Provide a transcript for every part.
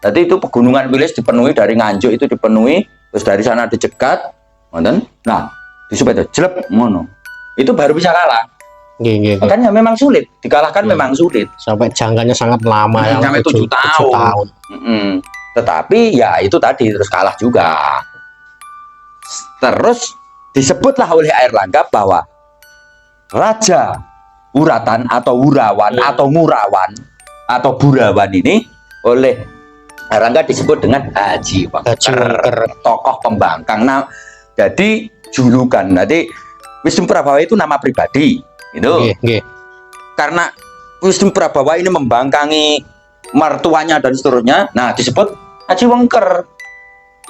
Jadi itu pegunungan Wilis dipenuhi, dari Nganjuk itu dipenuhi, terus dari sana dicegat, nah disebut itu jelek ngono. Itu baru bisa kalah. Makanya memang sulit, dikalahkan memang sulit. Sampai jangkanya sangat lama ya, sampai 7 tahun. Tetapi ya itu tadi terus kalah juga. Terus disebutlah oleh Airlangga bahwa Raja Uratan atau Urawan atau Murawan atau Burawan ini oleh Airlangga disebut dengan Haji Wengker, tokoh pembangkang. Nah, jadi julukan. Jadi Wisnu Prabawa itu nama pribadi, itu. Karena Wisnu Prabawa ini membangkangi mertuanya dan seterusnya. Nah, disebut Haji Wengker.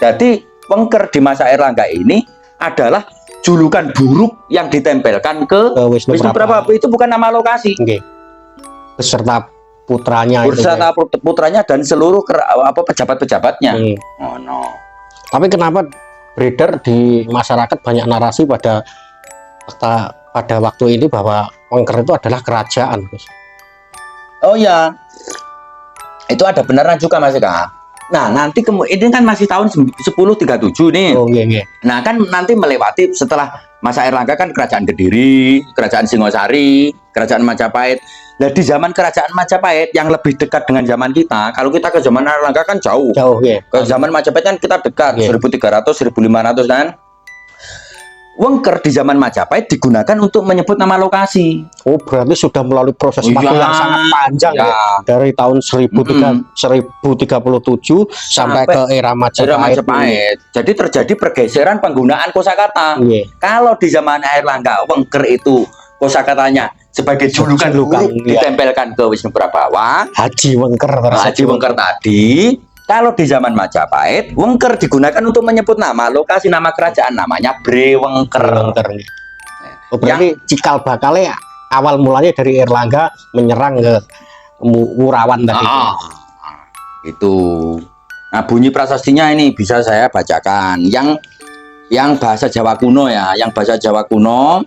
Jadi Wengker di masa Airlangga ini adalah julukan buruk yang ditempelkan ke Wisnu Prabawa. Itu bukan nama lokasi. Beserta putranya, putranya dan seluruh pejabat-pejabatnya. Oh, no. Tapi kenapa beredar di masyarakat banyak narasi pada waktu ini bahwa Wengker itu adalah kerajaan, Gus? Oh ya, itu ada benarnya juga Mas Eka. Nah, nanti ini kan masih tahun 1037 nih. Nah, kan nanti melewati setelah masa Airlangga kan kerajaan Kediri, kerajaan Singosari, kerajaan Majapahit. Nah, di zaman kerajaan Majapahit yang lebih dekat dengan zaman kita, kalau kita ke zaman Airlangga kan jauh. Ke zaman Majapahit kan kita dekat, 1300, 1500 kan. Wengker di zaman Majapahit digunakan untuk menyebut nama lokasi. Oh, berarti sudah melalui proses waktu yang sangat panjang ya. Dari tahun 1037 sampai ke era Majapahit. Jadi terjadi pergeseran penggunaan kosakata. Kalau di zaman Airlangga, Wengker itu kosakatanya sebagai julukan ditempelkan ke Wisnu Prabawa, Haji Wengker tadi. Kalau di zaman Majapahit, Wengker digunakan untuk menyebut nama lokasi, nama kerajaan, namanya Brewengker. Oh, berarti cikal bakalnya awal mulanya dari Airlangga menyerang ke Murawan tadi. Itu. Nah, bunyi prasastinya ini bisa saya bacakan. Yang bahasa Jawa kuno ya, yang bahasa Jawa kuno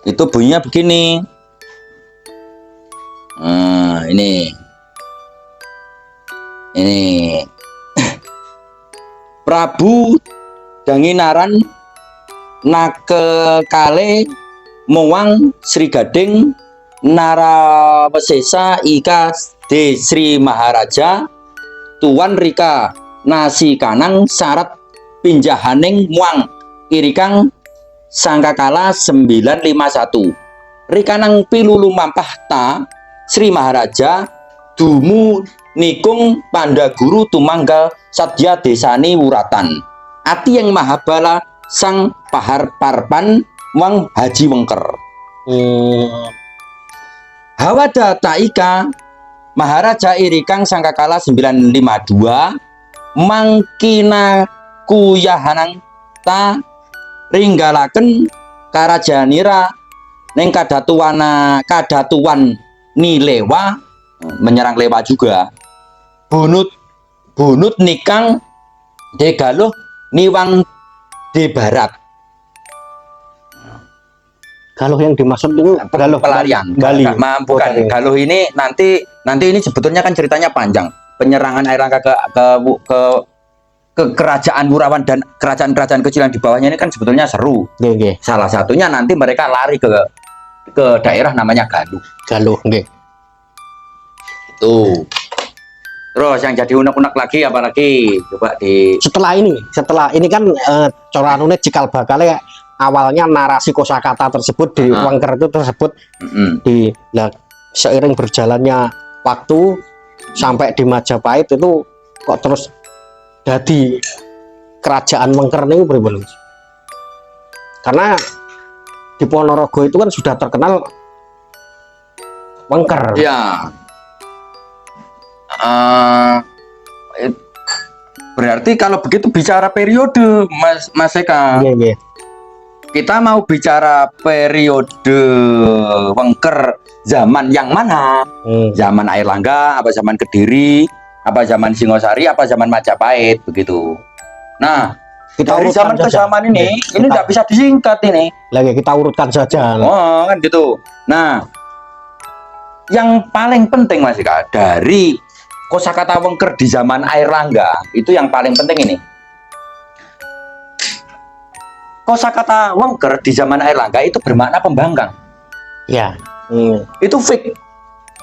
itu bunyinya begini. Ini Prabu Danginaran Nakekale Mowang Sri Gading Narawesesa Ika De Sri Maharaja Tuan Rika Nasi Kanang Syarat Pinjahaning Muang Irikang Sangkakala 951 Rikanang Pilulu Mampahta Sri Maharaja Dumu Nikung Pandaguru Tumanggal Satya Desani Wuratan Ati yang Mahabala Sang Pahar Parpan Wang Haji Wengker. Hawada Taika Maharaja Irikang Sangkakala 952 Mangkina Kuyahanang Ta Ringgalaken Karajanira Neng Kadatuan Nilewa, menyerang Lewa juga. Bunut Nikang De Galuh Niwang De Barat. Galuh yang dimaksud itu Galuh pelarian. Bukan. Galuh ini nanti ini sebetulnya kan ceritanya panjang. Penyerangan Airlangga ke kerajaan Murawan dan kerajaan-kerajaan kecil yang di bawahnya ini kan sebetulnya seru. Salah satunya nanti mereka lari ke daerah namanya Galuh. Itu. Terus yang jadi unek-unek lagi apalagi coba setelah ini kan coranune cikal bakalnya awalnya narasi kosakata tersebut di Wengker itu tersebut seiring berjalannya waktu sampai di Majapahit itu kok terus jadi kerajaan Wengker ini berbeda. Karena di Ponorogo itu kan sudah terkenal Wengker. Ya. Berarti kalau begitu bicara periode Mas Eka. Kita mau bicara periode Wengker zaman yang mana? Zaman Airlangga, apa zaman Kediri, apa zaman Singosari, apa zaman Majapahit begitu. Nah, dari zaman ke zaman ini nggak bisa disingkat ini. Lagi kita urutkan saja. Oh, kan gitu. Nah, yang paling penting Mas Eka, dari kosakata Wengker di zaman Airlangga itu yang paling penting ini. Kosakata Wengker di zaman Airlangga itu bermakna pembangkang. Ya. Itu fix.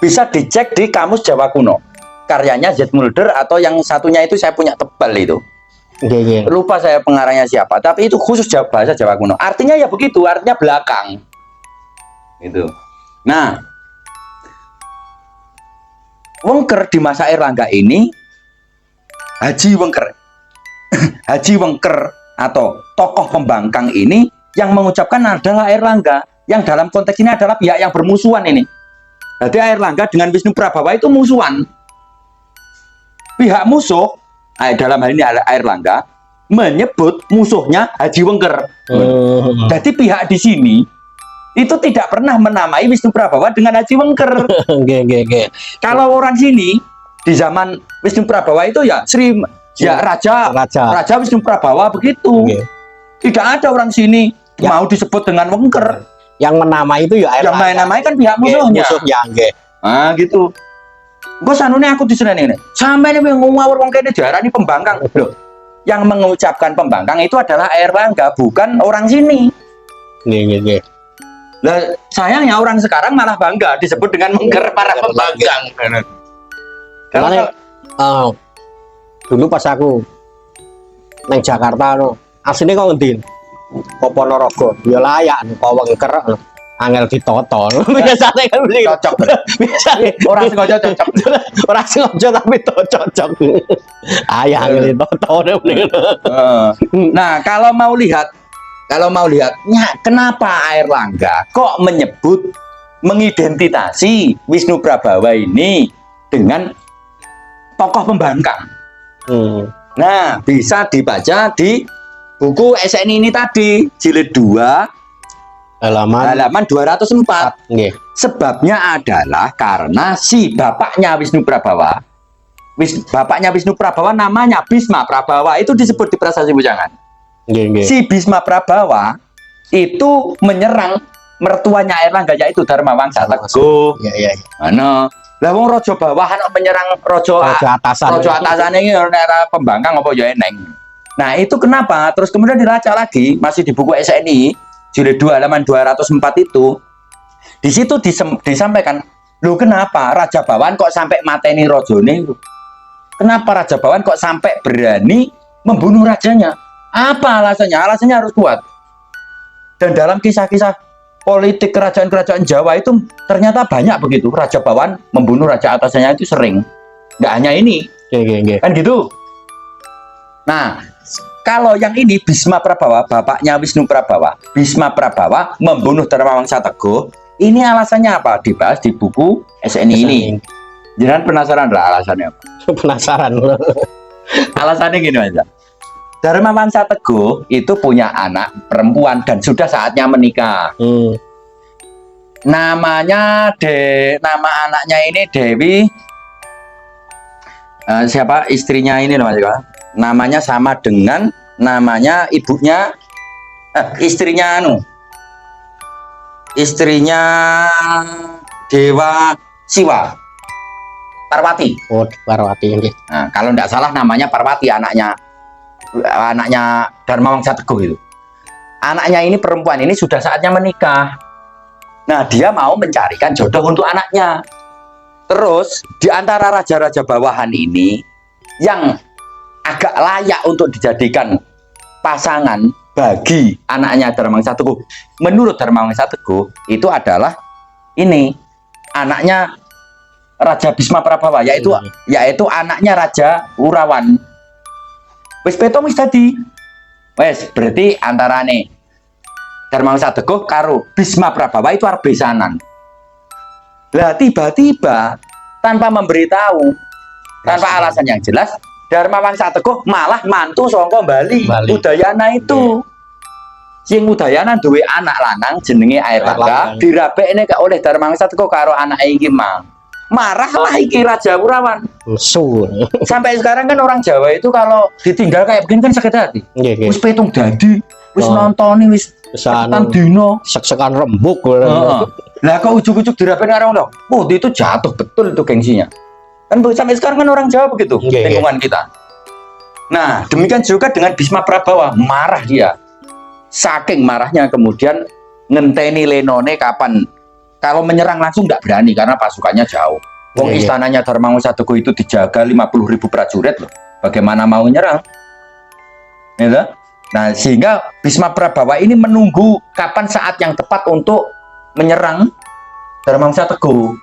Bisa dicek di Kamus Jawa Kuno. Karyanya Z. Mulder atau yang satunya itu saya punya tebal itu. Iya. Lupa saya pengarangnya siapa, tapi itu khusus bahasa Jawa Kuno. Artinya ya begitu, artinya belakang. Gitu. Nah, Wengker di masa Airlangga ini Haji Wengker. Haji Wengker atau tokoh pembangkang ini yang mengucapkan adalah Airlangga, yang dalam konteks ini adalah pihak yang bermusuhan ini. Jadi Airlangga dengan Wisnu Prabawa itu musuhan. Pihak musuh, dalam hal ini Airlangga, menyebut musuhnya Haji Wengker. Jadi pihak di sini itu tidak pernah menamai Wisnu Prabawa dengan Haji Wengker. Kalau orang sini di zaman Wisnu Prabawa itu ya Raja Wisnu Prabawa begitu. Tidak ada orang sini mau disebut dengan Wengker. Yang menamai itu ya Airlangga. Yang menamai kan pihak musuhnya. Nah, gitu. Gue sanune aku diseneni ini. Sampai ini ngawur wong kene diarani pembangkang. Loh, yang mengucapkan pembangkang itu adalah Airlangga, bukan orang sini. Lah sayangnya orang sekarang malah bangga disebut dengan Wengker para pembangkang. Karena dulu pas aku neng Jakarta aslinya kok ngendi? Kok Ponorogo. Ya layak kok Wengker angel ditoto. Biasanya kan Cocok. Biasanya Orang sengaja cocok. orang sengaja tapi cocok. Ayah angel ditoto. Nah, kalau mau lihat kenapa Airlangga kok menyebut mengidentifikasi Wisnu Prabawa ini dengan tokoh pembangkang. Nah, bisa dibaca di buku SNI ini tadi, jilid 2 halaman 204. Sebabnya adalah karena si bapaknya Wisnu Prabawa, bapaknya Wisnu Prabawa namanya Bisma Prabawa, itu disebut di Prasasti Bujangan. Si Bisma Prabawa itu menyerang mertuanya Airlangga, yaitu Dharmawangsa Teguh. Mana? Lah wong raja bawahan menyerang raja atasan ini era pembangkang apa ya eneng. Nah, itu kenapa? Terus kemudian dilacak lagi, masih di buku SNI jilid 2 halaman 204 itu. Di situ disampaikan, "Loh, kenapa Raja Bawan kok sampai mateni rajane? Kenapa Raja Bawan kok sampai berani membunuh rajanya? Apa alasannya? Alasannya harus kuat." Dan dalam kisah-kisah politik kerajaan-kerajaan Jawa itu ternyata banyak begitu. Raja Bawan membunuh raja atasannya itu sering. Nggak hanya ini. Kan gitu. Nah, kalau yang ini Bisma Prabawa, bapaknya Wisnu Prabawa, Bisma Prabawa membunuh Dharmawangsa Teguh. Ini alasannya apa? Dibahas di buku SNI ini. Jangan penasaran lah alasannya apa? Penasaran. Alasannya gini aja. Dharmawangsa Teguh itu punya anak perempuan dan sudah saatnya menikah. Nama anaknya ini Dewi. Siapa istrinya ini namanya sama dengan namanya ibunya, istrinya Dewa Siwa, Parwati. Parwati. Nah, kalau tidak salah namanya Parwati, anaknya Dharmawangsa Teguh itu. Anaknya ini perempuan ini sudah saatnya menikah. Nah, dia mau mencarikan jodoh untuk anaknya. Terus di antara raja-raja bawahan ini yang agak layak untuk dijadikan pasangan bagi anaknya Dharmawangsa Teguh, menurut Dharmawangsa Teguh itu adalah ini anaknya Raja Bisma Prabawa, yaitu anaknya Raja Urawan. Wis petong wis tadi. Wes berarti antarane Dharmawangsa Teguh karo Bisma Prabawa itu arep besanan. Lah tiba-tiba tanpa memberitahu, tanpa alasan yang jelas, Dharmawangsa Teguh malah mantu saka Bali. Udayana itu. Sing Udayana duwe anak lanang jenenge Airlangga, dirapekne oleh Dharmawangsa Teguh karo anake iki mang. Marahlah iki Raja Urawan. Sampai sekarang kan orang Jawa itu kalau ditinggal kayak begini kan sakit hati. Wis petung dadi, wis nontoni, wis sekan dino, sek-sekan rembuk. Lah kok ujuk-ujuk dirapekne karo ngono. Oh, itu jatuh betul itu gengsinya. Kan sampai sekarang kan orang Jawa begitu, Iya, lingkungan kita. Nah, demikian juga dengan Bisma Prabawa, marah dia. Saking marahnya kemudian ngenteni Lenone kapan. Kalau menyerang langsung nggak berani karena pasukannya jauh. Wong Iya, iya. istananya Dharmawangsa Teguh itu dijaga 50.000 prajurit loh. Bagaimana mau nyerang? Gitu? Nah, sehingga Bisma Prabawa ini menunggu kapan saat yang tepat untuk menyerang Dharmawangsa Teguh.